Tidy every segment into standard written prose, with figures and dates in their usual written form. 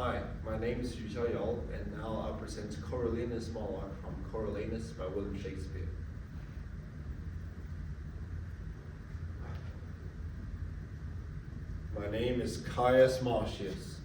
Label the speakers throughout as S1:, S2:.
S1: Hi, my name is Yuxiao Yao, and now I present Coriolanus monologue from Coriolanus by William Shakespeare. My name is Caius Marcius,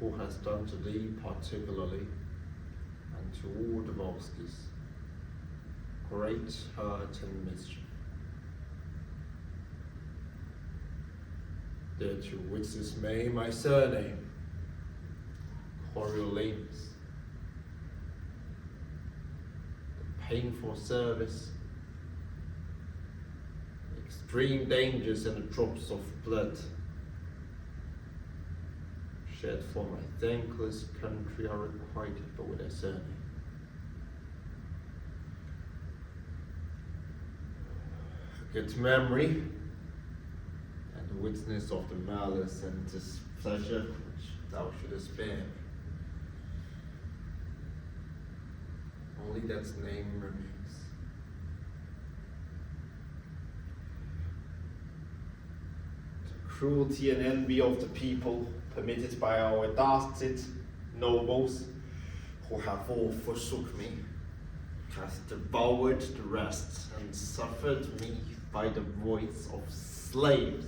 S1: who has done to thee particularly, and to all the Volskis, great hurt and mischief. Thereto which dismay my surname, Coriolanus. The painful service, extreme dangers and the drops of blood shed for my thankless country are requited by their surname. A good memory, and witness of the malice and displeasure which thou shouldest spare me. Only that name remains. The cruelty and envy of the people, permitted by our dastard nobles, who have all forsook me, has devoured the rest and suffered me by the voice of slaves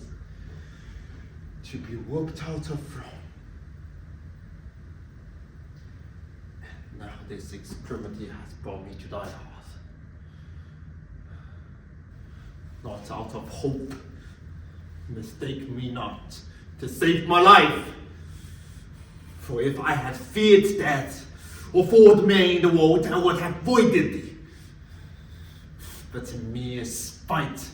S1: to be whooped out of Rome. And now this extremity has brought me to thy hearth. Not out of hope, mistake me not, to save my life. For if I had feared death, of all the men in the world, I would have avoided thee. But in mere spite,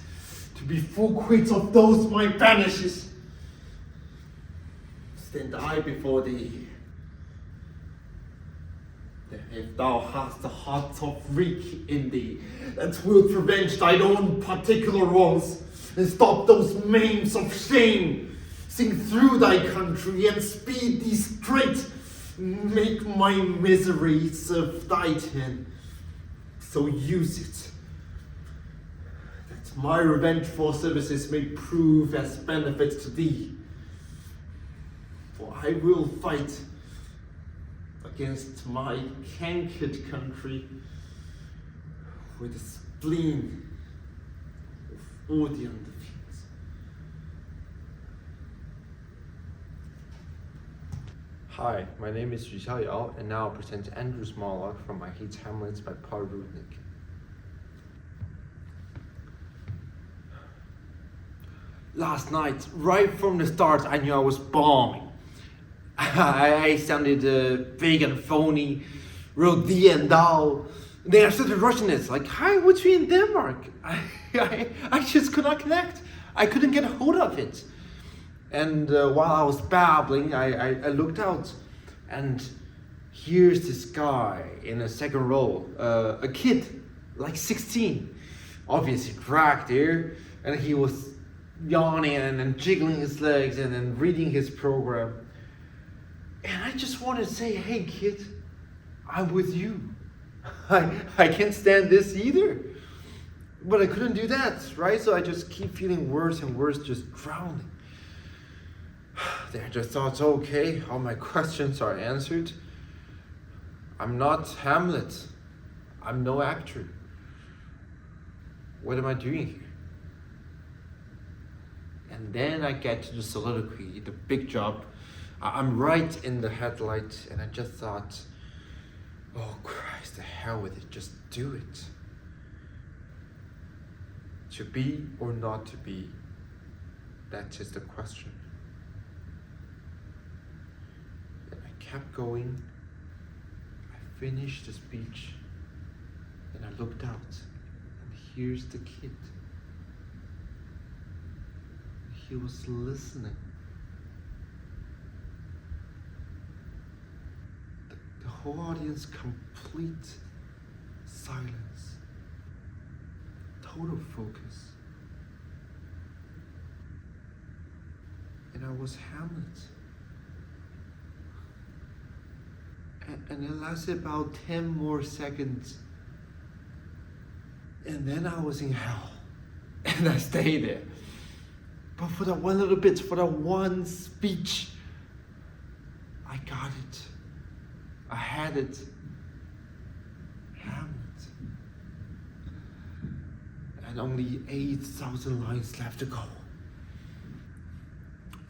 S1: to be full quit of those my banishes, stand I before thee. Then if thou hast the heart of wreak in thee, that wilt revenge thine own particular wrongs, and stop those maims of shame, sing through thy country, and speed thee straight, make my misery serve thy turn, so use it, that my revengeful services may prove as benefit to thee. For I will fight against my cankered country with the spleen of Odian defeats. Hi, my name is Yuxiao Yao, and now I present Andrew's monologue from I Hate Hamlet by Paul Rudnick. Last night, right from the start, I knew I was bombing. I sounded fake and phony, wrote thee and thou. Then I started rushing it, like, hi, what's we in Denmark? I just could not connect. I couldn't get a hold of it. And while I was babbling, I looked out, and here's this guy in a second row, a kid, like 16, obviously dragged there, and he was yawning and jiggling his legs and then reading his program. And I just wanted to say, hey kid, I'm with you. I can't stand this either. But I couldn't do that, right? So I just keep feeling worse and worse, just drowning. Then I just thought, okay, all my questions are answered. I'm not Hamlet. I'm no actor. What am I doing here? And then I get to the soliloquy, the big job. I'm right in the headlight, and I just thought, oh Christ, the hell with it, just do it. To be or not to be, that is the question. And I kept going, I finished the speech, and I looked out, and here's the kid. He was listening. The whole audience, complete silence, total focus. And I was Hamlet. And it lasted about 10 more seconds. And then I was in hell. And I stayed there. But for that one little bit, for that one speech, I got it. I had it. Hamlet. And only 8,000 lines left to go.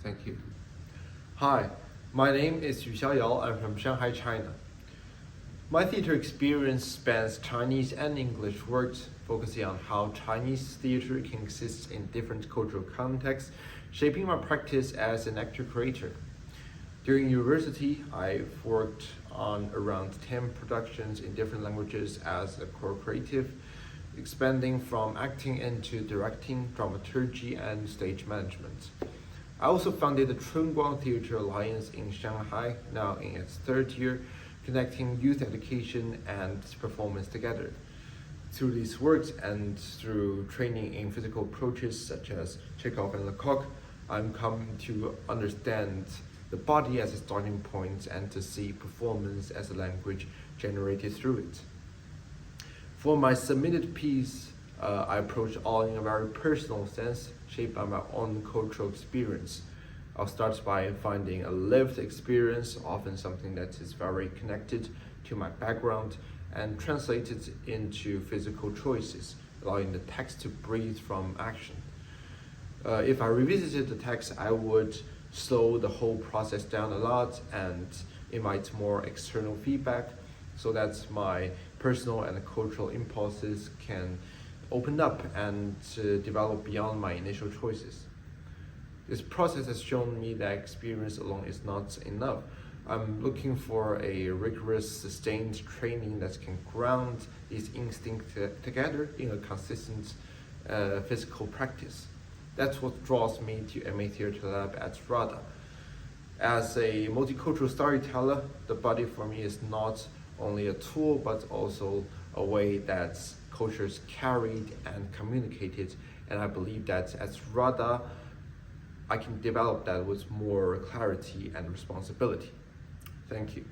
S1: Thank you. Hi, my name is Yuxiao Yao. I'm from Shanghai, China. My theater experience spans Chinese and English works, focusing on how Chinese theater can exist in different cultural contexts, shaping my practice as an actor-creator. During university, I've worked on around 10 productions in different languages as a core creative, expanding from acting into directing, dramaturgy, and stage management. I also founded the Chunguang Theater Alliance in Shanghai, now in its third year, connecting youth education and performance together. Through these works and through training in physical approaches such as Chekhov and Lecoq, I'm coming to understand the body as a starting point and to see performance as a language generated through it. For my submitted piece, I approach all in a very personal sense, shaped by my own cultural experience. I'll start by finding a lived experience, often something that is very connected to my background, and translate it into physical choices, allowing the text to breathe from action. If I revisited the text, I would slow the whole process down a lot and invite more external feedback so that my personal and cultural impulses can open up and develop beyond my initial choices. This process has shown me that experience alone is not enough. I'm looking for a rigorous, sustained training that can ground these instincts together in a consistent physical practice. That's what draws me to MA Theatre Lab at RADA. As a multicultural storyteller, the body for me is not only a tool, but also a way that culture is carried and communicated. And I believe that at RADA, I can develop that with more clarity and responsibility. Thank you.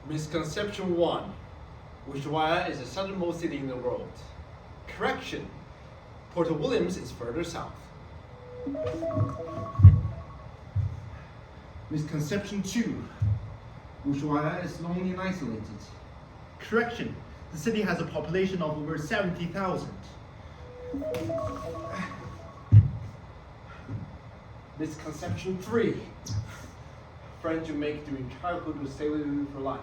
S1: Misconception 1. Ushuaia is the southernmost city in the world. Correction. Port Williams is further south. Misconception 2. Ushuaia is lonely and isolated.
S2: Correction. The city has a population of over 70,000.
S1: Misconception 3. Friends you make during childhood will stay with you for life.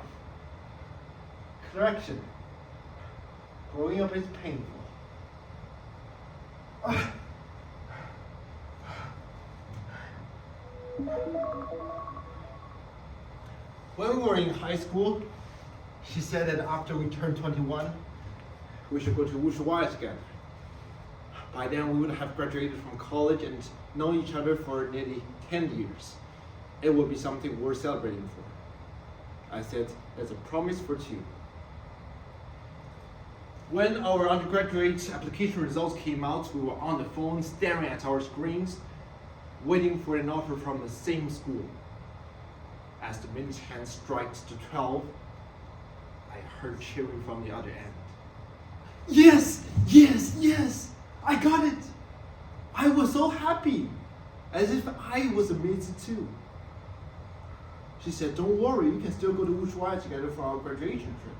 S1: Correction. Growing up is painful.
S2: When we were in high school, she said that after we turned 21,
S1: We should go to Ushuaia together. By then, we would have graduated from college and known each other for nearly 10 years. It would be something worth celebrating for. I said, that's a promise for two. When our undergraduate application results came out, we were on the phone staring at our screens, waiting for an offer from the same school. As the minute hand strikes to 12, I heard cheering from the other end. Yes, yes, yes, I got it. I was so happy, as if I was amazing too. She said, don't worry, we can still go to Ushuaia together for our graduation trip.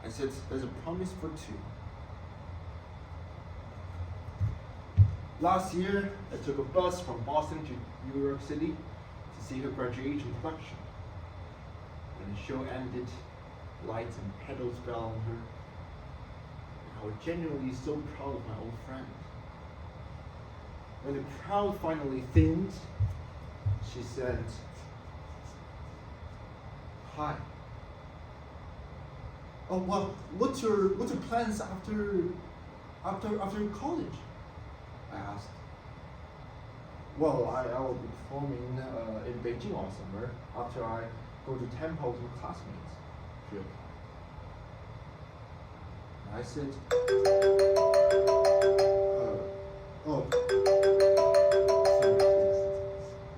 S1: I said, there's a promise for two. Last year, I took a bus from Boston to New York City to see her graduation production. When the show ended, lights and petals fell on her. I was genuinely so proud of my old friend. When the crowd finally thinned, she said, hi. Oh well, what's your plans after college? I asked. Well, I will be performing in Beijing all summer after I go to temple with classmates. She replied. I said, oh,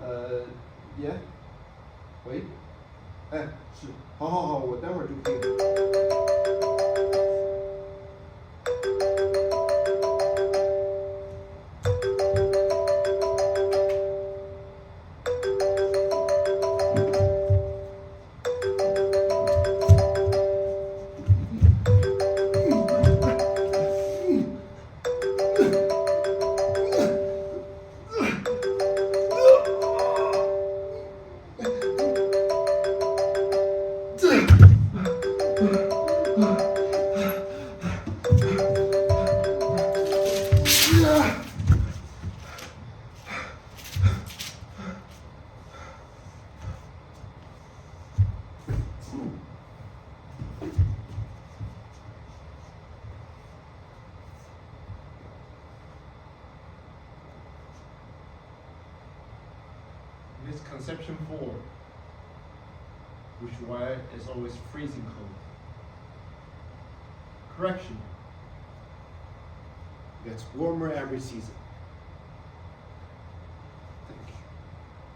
S1: sorry, yeah, wait, 哎，是，好，我待会儿就可以。Misconception 4. Ushuaia is always freezing cold. Correction. It gets warmer every season.